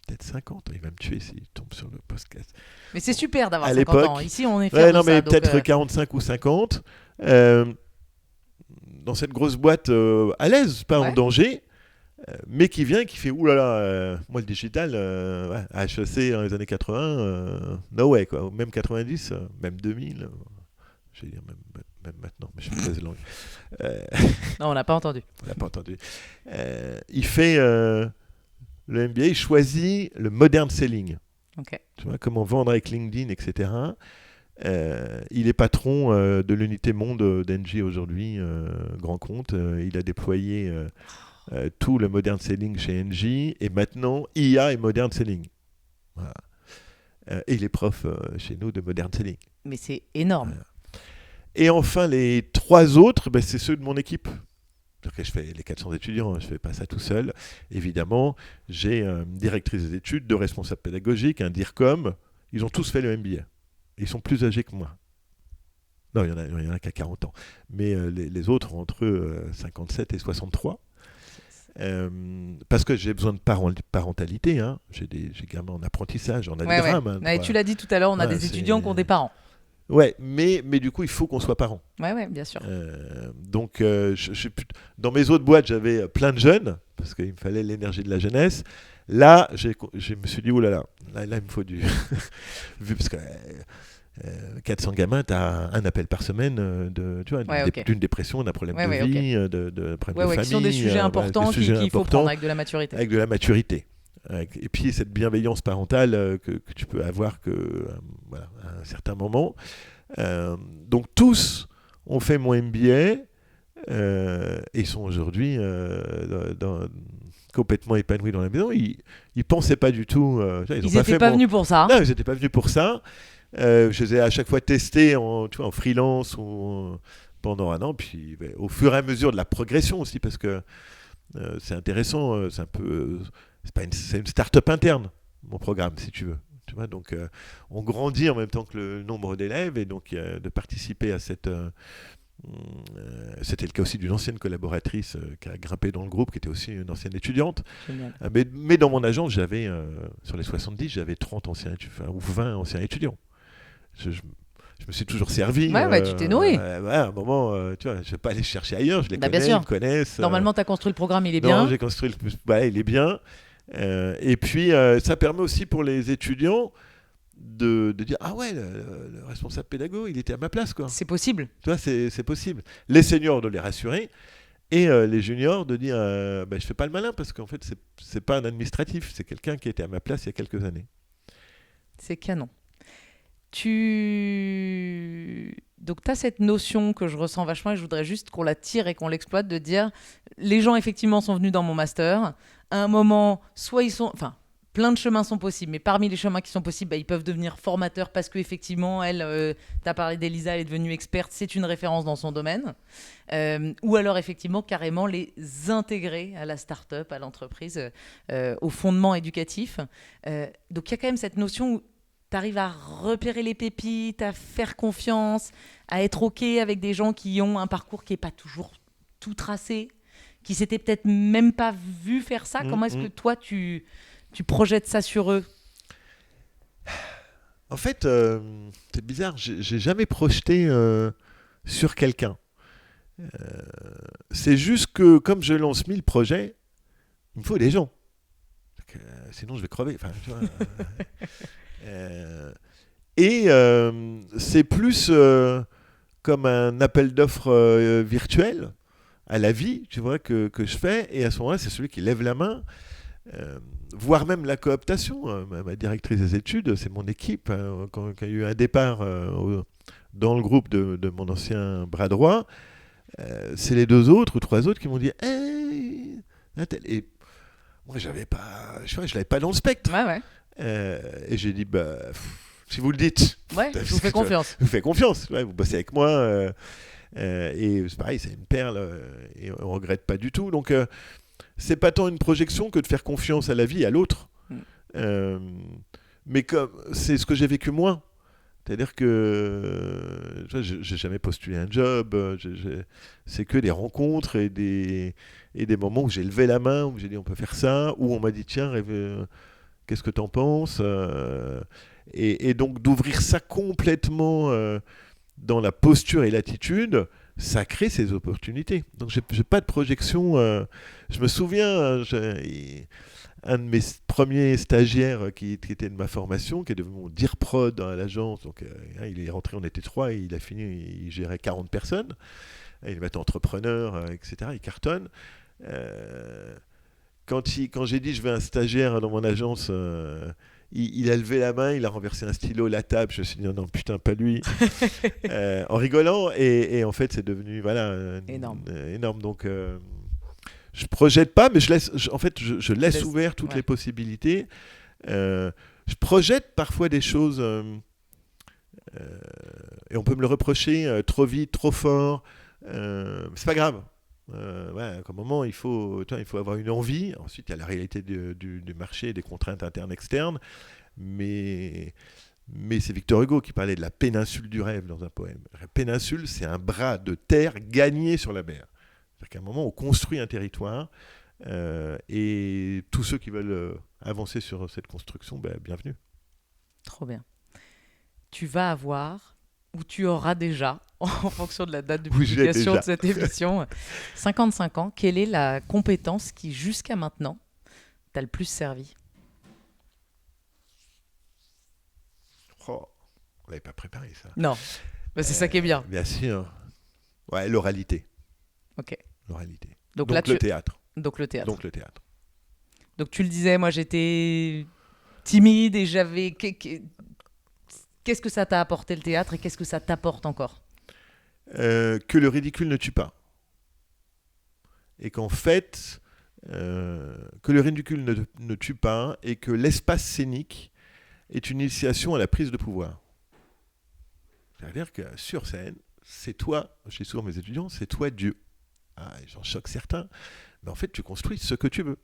peut-être 50 ans, il va me tuer s'il tombe sur le podcast. Mais c'est super d'avoir à 50 l'époque, ans. Ici, on est fiers de non, ça. mais peut-être 45 ou 50. Dans cette grosse boîte à l'aise, pas en danger, mais qui vient et qui fait oulala, moi le digital, à HEC dans les années 80, no way, quoi. Même 90, même 2000, je vais dire même maintenant, mais je suis très langue. Non, on n'a pas entendu. On n'a pas entendu. Il fait le MBA, il choisit le modern selling. Okay. Tu vois, comment vendre avec LinkedIn, etc. Il est patron de l'unité monde d'Engie aujourd'hui, grand compte. Il a déployé tout le modern selling chez Engie et maintenant IA et modern selling. Voilà. Et il est prof chez nous de modern selling. Mais c'est énorme. Voilà. Et enfin, les 3 autres, c'est ceux de mon équipe. Je fais les 400 étudiants, je ne fais pas ça tout seul. Évidemment, j'ai une directrice des études, 2 responsables pédagogiques, un DIRCOM. Ils ont tous fait le MBA. Ils sont plus âgés que moi. Non, il y en a qu'à 40 ans. Mais les autres ont entre 57 et 63. Parce que j'ai besoin de parentalité. Hein. J'ai gamins en apprentissage, on a des drames. Hein, tu l'as dit tout à l'heure, on a des étudiants qui ont des parents. Ouais, mais du coup, il faut qu'on soit parents. Ouais, bien sûr. Donc, dans mes autres boîtes, j'avais plein de jeunes, parce qu'il me fallait l'énergie de la jeunesse. Là, je me suis dit, là, il me faut du... Vu parce que 400 gamins, tu as un appel par semaine d'une dépression, d'un problème de vie, de problème de famille. Qui sont des sujets importants qu'il faut prendre avec de la maturité. Avec de la maturité. Et puis cette bienveillance parentale que tu peux avoir à un certain moment. Donc tous ont fait mon MBA et sont aujourd'hui complètement épanouis dans la maison. Ils pensaient pas du tout. Ils n'étaient pas venus pour ça. Non, ils n'étaient pas venus pour ça. Je les ai à chaque fois testés en freelance ou pendant 1 an. Puis au fur et à mesure de la progression aussi, parce que c'est intéressant. C'est un peu... C'est une start-up interne, mon programme, si tu veux. Tu vois, donc, on grandit en même temps que le nombre d'élèves, et donc de participer à cette... c'était le cas aussi d'une ancienne collaboratrice qui a grimpé dans le groupe, qui était aussi une ancienne étudiante. Mais dans mon agence, j'avais, sur les 70, j'avais 30 anciens ou 20 anciens étudiants. Je me suis toujours servi. Tu t'es nourri. À un moment, tu vois, je ne vais pas aller chercher ailleurs, je les connais, ils me connaissent. Normalement, tu as construit le programme, il est bien. Non, j'ai construit il est bien. Et puis, ça permet aussi pour les étudiants de dire ah ouais, le responsable pédago, il était à ma place, quoi. C'est possible. Tu vois, c'est possible. Les seniors de les rassurer et les juniors de dire je fais pas le malin parce qu'en fait c'est pas un administratif, c'est quelqu'un qui était à ma place il y a quelques années. C'est canon. Donc, tu as cette notion que je ressens vachement et je voudrais juste qu'on la tire et qu'on l'exploite, de dire les gens, effectivement, sont venus dans mon master. À un moment, soit ils sont... Enfin, plein de chemins sont possibles, mais parmi les chemins qui sont possibles, ils peuvent devenir formateurs parce qu'effectivement, tu as parlé d'Elisa, elle est devenue experte, c'est une référence dans son domaine. Ou alors, effectivement, carrément les intégrer à la start-up, à l'entreprise, au fondement éducatif. Donc, il y a quand même cette notion où tu arrives à repérer les pépites, à faire confiance, à être OK avec des gens qui ont un parcours qui n'est pas toujours tout tracé, qui s'étaient peut-être même pas vu faire ça. Comment est-ce que toi, tu projettes ça sur eux ? En fait, c'est bizarre, j'ai jamais projeté sur quelqu'un. C'est juste que comme je lance 1000 projets, il me faut des gens. Sinon, je vais crever. Enfin, tu vois, c'est plus comme un appel d'offres virtuel à la vie, tu vois, que je fais. Et à ce moment-là, c'est celui qui lève la main, voire même la cooptation. Ma directrice des études, c'est mon équipe. Quand il y a eu un départ dans le groupe de mon ancien bras droit, c'est les 2 autres ou 3 autres qui m'ont dit hey, et moi, je l'avais pas dans le spectre. Ouais. Et j'ai dit, si vous le dites, je vous fais confiance. Je vous fais confiance, vous bossez avec moi. Et c'est pareil, c'est une perle, et on ne regrette pas du tout. Donc, c'est pas tant une projection que de faire confiance à la vie, à l'autre. Mais comme c'est ce que j'ai vécu moi. C'est-à-dire que j'ai jamais postulé un job, c'est que des rencontres et des moments où j'ai levé la main, où j'ai dit on peut faire ça, où on m'a dit tiens, qu'est-ce que t'en penses et donc d'ouvrir ça complètement dans la posture et l'attitude, ça crée ces opportunités. Donc j'ai pas de projection. Je me souviens, un de mes premiers stagiaires qui était de ma formation, qui est devenu mon DIRPROD dans l'agence. Donc il est rentré, on était 3, et il a fini, il gérait 40 personnes. Il est maintenant entrepreneur, etc. Il cartonne. Quand j'ai dit je veux un stagiaire dans mon agence, il a levé la main, il a renversé un stylo, la table. Je me suis dit non putain, pas lui. En rigolant, et en fait c'est devenu énorme. Donc je projette pas, mais je laisse ouvert toutes les possibilités. Je projette parfois des choses et on peut me le reprocher trop vite, trop fort. C'est pas grave. À un moment, il faut avoir une envie. Ensuite, il y a la réalité du marché, des contraintes internes, externes. Mais c'est Victor Hugo qui parlait de la péninsule du rêve dans un poème. La péninsule, c'est un bras de terre gagné sur la mer. C'est-à-dire qu'à un moment, on construit un territoire et tous ceux qui veulent avancer sur cette construction, bienvenue. Trop bien. Tu vas avoir, ou tu auras déjà, en fonction de la date de publication de cette émission, 55 ans. Quelle est la compétence qui, jusqu'à maintenant, t'a le plus servi ? On n'avait pas préparé ça. Non, c'est ça qui est bien. Bien sûr. Ouais, l'oralité. Ok. L'oralité. Donc le théâtre. Donc le théâtre. Donc tu le disais, moi j'étais timide et j'avais... Qu'est-ce que ça t'a apporté le théâtre et qu'est-ce que ça t'apporte encore ? Que le ridicule ne tue pas. Et qu'en fait, que le ridicule ne tue pas et que l'espace scénique est une initiation à la prise de pouvoir. C'est-à-dire que sur scène, c'est toi, je dis souvent à mes étudiants, c'est toi Dieu. J'en choque certains, mais en fait, tu construis ce que tu veux.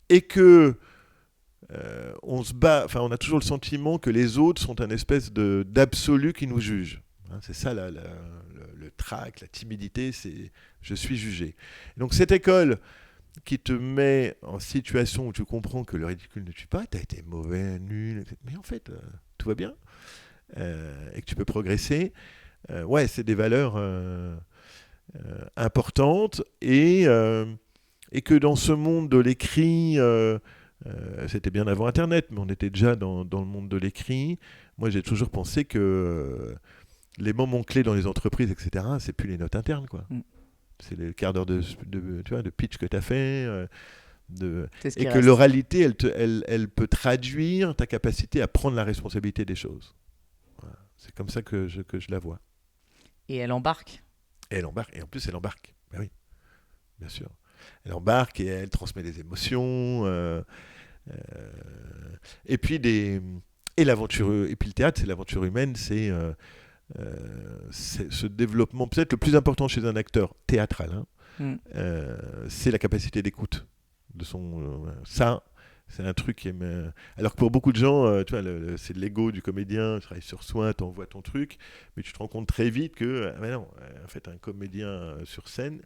Et que on se bat, on a toujours le sentiment que les autres sont un espèce d'absolu qui nous juge. C'est ça le trac, la timidité, c'est je suis jugé. Et donc cette école qui te met en situation où tu comprends que le ridicule ne tue pas, tu as été mauvais, nul, mais en fait, tout va bien, et que tu peux progresser. C'est des valeurs importantes, et que dans ce monde de l'écrit, C'était bien avant Internet, mais on était déjà dans le monde de l'écrit. Moi, j'ai toujours pensé que les moments clés dans les entreprises, etc., c'est plus les notes internes, quoi. C'est les quarts d'heure tu vois, de pitch que tu as fait. Et que reste. l'oralité, elle peut traduire ta capacité à prendre la responsabilité des choses. Voilà. C'est comme ça que je la vois. Et elle embarque. Et elle embarque. Et en plus, elle embarque. Ben oui, bien sûr. Elle embarque et elle transmet des émotions. Et puis l'aventure. Et puis le théâtre, c'est l'aventure humaine. C'est ce développement peut-être le plus important chez un acteur théâtral. C'est la capacité d'écoute de son. Ça. C'est un truc qui aime. Alors que pour beaucoup de gens, tu vois, c'est de l'ego du comédien, tu travailles sur soi, tu envoies ton truc, mais tu te rends compte très vite que, non, en fait, un comédien sur scène,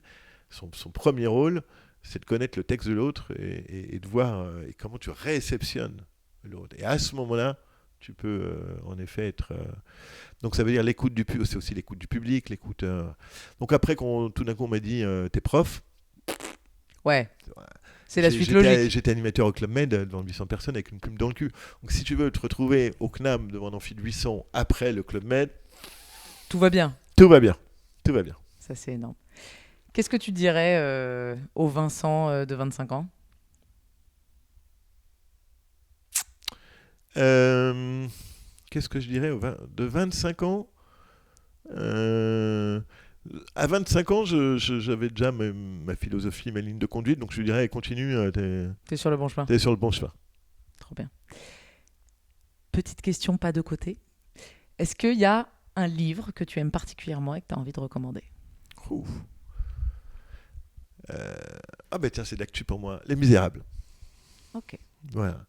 son premier rôle, c'est de connaître le texte de l'autre et de voir et comment tu réceptionnes l'autre. Et à ce moment-là, tu peux en effet être. Donc ça veut dire l'écoute du public, c'est aussi l'écoute du public, l'écoute. Donc après, tout d'un coup, on m'a dit, t'es prof. Ouais. C'est la suite logique. J'étais animateur au Club Med devant 800 personnes avec une plume dans le cul. Donc si tu veux te retrouver au CNAM devant un amphi de 800 après le Club Med, tout va bien. Tout va bien. Tout va bien. Ça, c'est énorme. Qu'est-ce que tu dirais au Vincent de 25 ans ? Qu'est-ce que je dirais de 25 ans À 25 ans, j'avais déjà ma philosophie, ma ligne de conduite, donc je lui dirais, continue, t'es sur le bon chemin. T'es sur le bon chemin. Trop bien. Petite question, pas de côté. Est-ce qu'il y a un livre que tu aimes particulièrement et que tu as envie de recommander ? Ah ben tiens, c'est d'actu pour moi. Les Misérables. Ok. Voilà.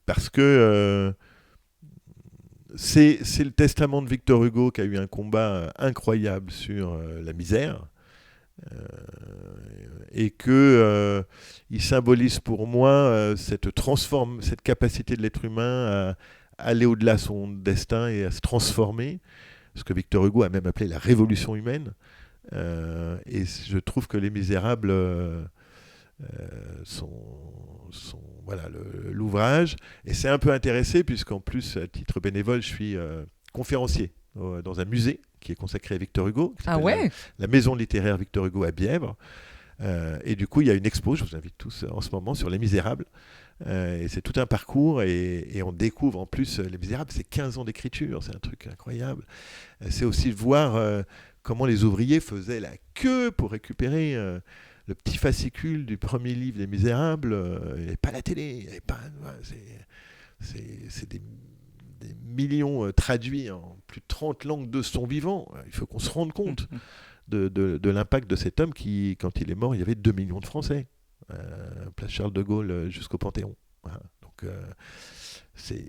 Parce que c'est le testament de Victor Hugo qui a eu un combat incroyable sur la misère et que il symbolise pour moi cette capacité de l'être humain à aller au-delà de son destin et à se transformer, ce que Victor Hugo a même appelé la révolution humaine. Et je trouve que Les Misérables sont voilà, l'ouvrage. Et c'est un peu intéressé, puisqu'en plus, à titre bénévole, je suis conférencier dans un musée qui est consacré à Victor Hugo. Ah ouais. La maison littéraire Victor Hugo à Bièvre. Et du coup, il y a une expo, je vous invite tous en ce moment, sur Les Misérables. Et c'est tout un parcours et on découvre en plus Les Misérables, c'est 15 ans d'écriture, c'est un truc incroyable. C'est aussi de voir comment les ouvriers faisaient la queue pour récupérer le petit fascicule du premier livre des Misérables. Il n'y avait pas la télé, il y avait pas, c'est des millions traduits en plus de 30 langues de son vivant. Il faut qu'on se rende compte de l'impact de cet homme qui, quand il est mort, il y avait 2 millions de Français. Place Charles de Gaulle jusqu'au Panthéon. Voilà. Donc c'est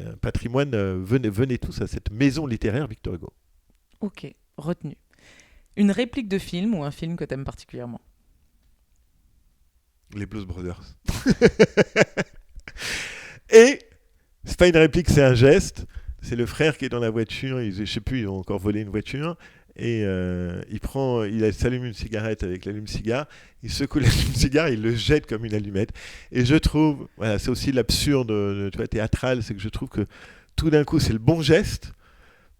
un patrimoine. Venez tous à cette maison littéraire Victor Hugo. Ok, retenu. Une réplique de film ou un film que tu aimes particulièrement ? Les Blues Brothers. Et c'est pas une réplique, c'est un geste. C'est le frère qui est dans la voiture. Je sais plus, ils ont encore volé une voiture. Et il s'allume une cigarette avec l'allume-cigare, il secoue l'allume-cigare, il le jette comme une allumette. Et je trouve, voilà, c'est aussi l'absurde théâtral, c'est que je trouve que tout d'un coup c'est le bon geste,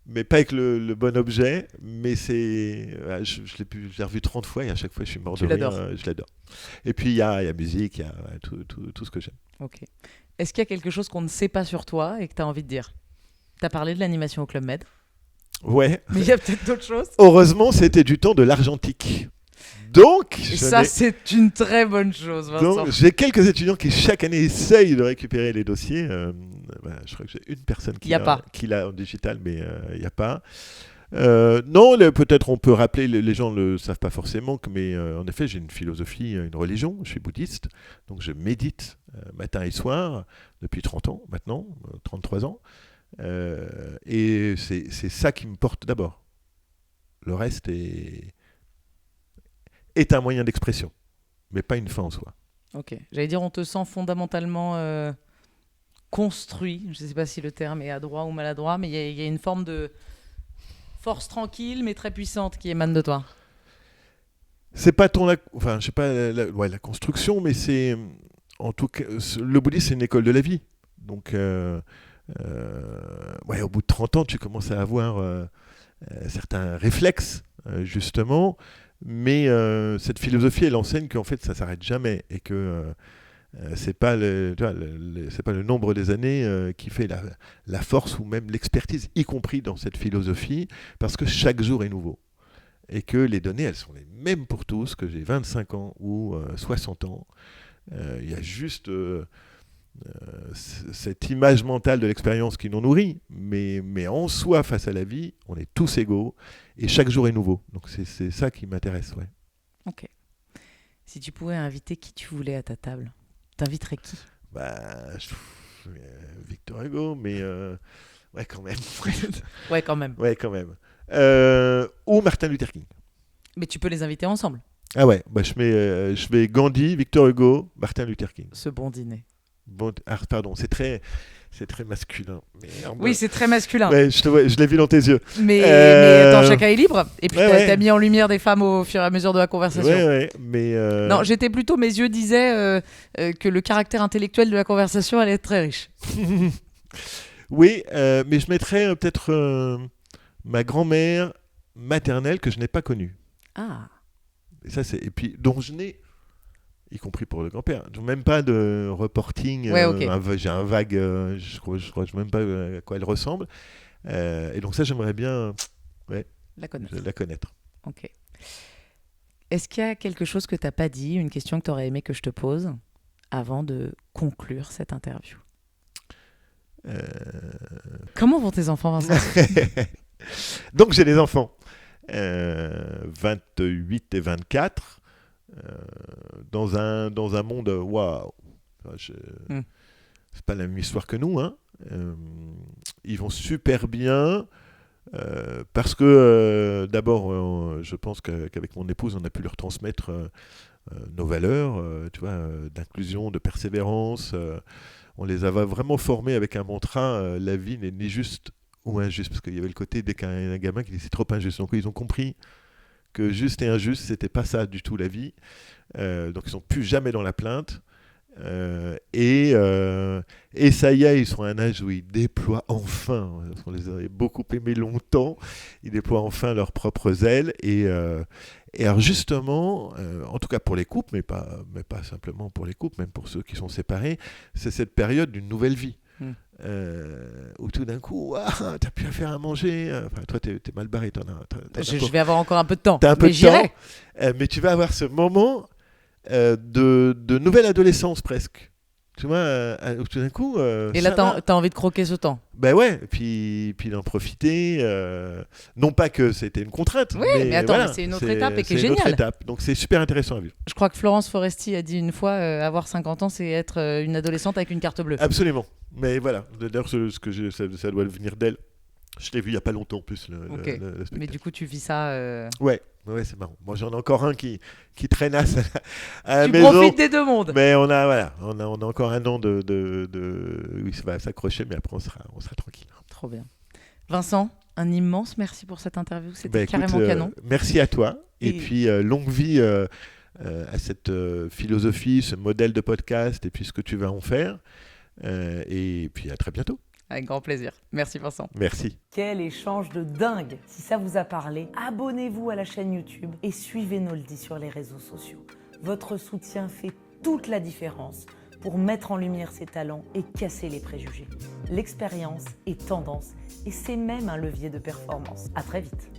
mais pas avec le bon objet, mais c'est, voilà, je l'ai revu 30 fois et à chaque fois je suis mort de rire, je l'adore. Et puis il y a musique, il y a tout ce que j'aime. Ok. Est-ce qu'il y a quelque chose qu'on ne sait pas sur toi et que tu as envie de dire ? Tu as parlé de l'animation au Club Med. Ouais. Mais il y a peut-être d'autres choses. Heureusement, c'était du temps de l'argentique. Donc, ça, c'est une très bonne chose, Vincent. Donc, j'ai quelques étudiants qui, chaque année, essayent de récupérer les dossiers. Je crois que j'ai une personne qui l'a en digital, mais il n'y a pas. Non, peut-être on peut rappeler, les gens ne le savent pas forcément, mais en effet, j'ai une philosophie, une religion. Je suis bouddhiste, donc je médite matin et soir depuis 30 ans maintenant, 33 ans. Et c'est ça qui me porte d'abord. Le reste est un moyen d'expression, mais pas une fin en soi. Ok. J'allais dire, on te sent fondamentalement construit. Je ne sais pas si le terme est adroit ou maladroit, mais il y a une forme de force tranquille, mais très puissante qui émane de toi. c'est pas enfin, je sais pas, la construction, mais c'est, en tout cas, le bouddhisme, c'est une école de la vie. Donc, au bout de 30 ans, tu commences à avoir certains réflexes, justement, mais cette philosophie, elle enseigne qu'en fait, ça s'arrête jamais et que c'est pas c'est pas le nombre des années qui fait la force ou même l'expertise, y compris dans cette philosophie, parce que chaque jour est nouveau. Et que les données, elles sont les mêmes pour tous, que j'ai 25 ans ou 60 ans. Il y a juste cette image mentale de l'expérience qui nous nourrit, mais en soi, face à la vie, on est tous égaux, et chaque jour est nouveau. Donc c'est ça qui m'intéresse, ouais. Ok. Si tu pouvais inviter qui tu voulais à ta table, t'inviterais qui ? Victor Hugo, mais ouais, quand même. Ouais, quand même. Ouais, quand même. Ou Martin Luther King. Mais tu peux les inviter ensemble. Ah ouais, je mets Gandhi, Victor Hugo, Martin Luther King. Ce bon dîner. Bon, pardon, c'est très masculin. Oui, c'est très masculin. Ouais, je l'ai vu dans tes yeux. Mais attends, chacun est libre. Et puis t'as mis en lumière des femmes au fur et à mesure de la conversation. Ouais, mais... Non, j'étais plutôt, mes yeux disaient que le caractère intellectuel de la conversation allait être très riche. Oui, mais je mettrais peut-être ma grand-mère maternelle que je n'ai pas connue. Ah. Et puis dont je n'ai, y compris pour le grand-père, même pas de reporting. Ouais, ok. J'ai un vague, je crois même pas à quoi elle ressemble. Et donc ça, j'aimerais bien la connaître. Ok. Est-ce qu'il y a quelque chose que tu n'as pas dit, une question que tu aurais aimé que je te pose avant de conclure cette interview ? Comment vont tes enfants, Vincent ? Donc j'ai des enfants, 28 et 24, dans un monde, waouh, c'est pas la même histoire que nous, hein. Ils vont super bien, parce que d'abord, je pense qu'avec mon épouse, on a pu leur transmettre nos valeurs, tu vois, d'inclusion, de persévérance. On les a vraiment formés avec un mantra, la vie n'est ni juste ou injuste, parce qu'il y avait le côté dès qu'un gamin qui dit c'est trop injuste. Donc ils ont compris que juste et injuste, c'était pas ça du tout la vie. Donc ils sont plus jamais dans la plainte. Et ça y est, ils sont à un âge où ils déploient enfin, on les avait beaucoup aimés longtemps, ils déploient enfin leurs propres ailes. Et alors justement, en tout cas pour les couples, mais pas simplement pour les couples, même pour ceux qui sont séparés, c'est cette période d'une nouvelle vie. Où tout d'un coup, t'as plus à faire à manger. Enfin, toi, t'es mal barré. Je vais avoir encore un peu de temps. T'as un peu mais de j'irai. temps, mais tu vas avoir ce moment de nouvelle adolescence presque. Tu vois, où tout d'un coup. Et là, t'as envie de croquer ce temps. Ben ouais, et puis d'en profiter. Non pas que c'était une contrainte. Oui, mais attends, mais c'est une autre étape et qui est géniale. C'est une autre étape, donc c'est super intéressant à vivre. Je crois que Florence Foresti a dit une fois, avoir 50 ans, c'est être une adolescente avec une carte bleue. Absolument. Mais voilà, d'ailleurs, ça doit venir d'elle. Je l'ai vu il n'y a pas longtemps en plus. Le mais du coup, tu vis ça. Ouais, c'est marrant. Moi, j'en ai encore un qui traînasse à la maison. Tu profites des deux mondes. Mais on a encore un an oui, ça va s'accrocher, mais après on sera tranquille. Trop bien. Vincent, un immense merci pour cette interview. C'était carrément canon. Merci à toi. Et puis longue vie à cette philosophie, ce modèle de podcast, et puis ce que tu vas en faire. Et puis à très bientôt. Avec grand plaisir. Merci Vincent. Merci. Quel échange de dingue. Si ça vous a parlé, abonnez-vous à la chaîne YouTube et suivez Noldy sur les réseaux sociaux. Votre soutien fait toute la différence pour mettre en lumière ses talents et casser les préjugés. L'expérience est tendance et c'est même un levier de performance. À très vite.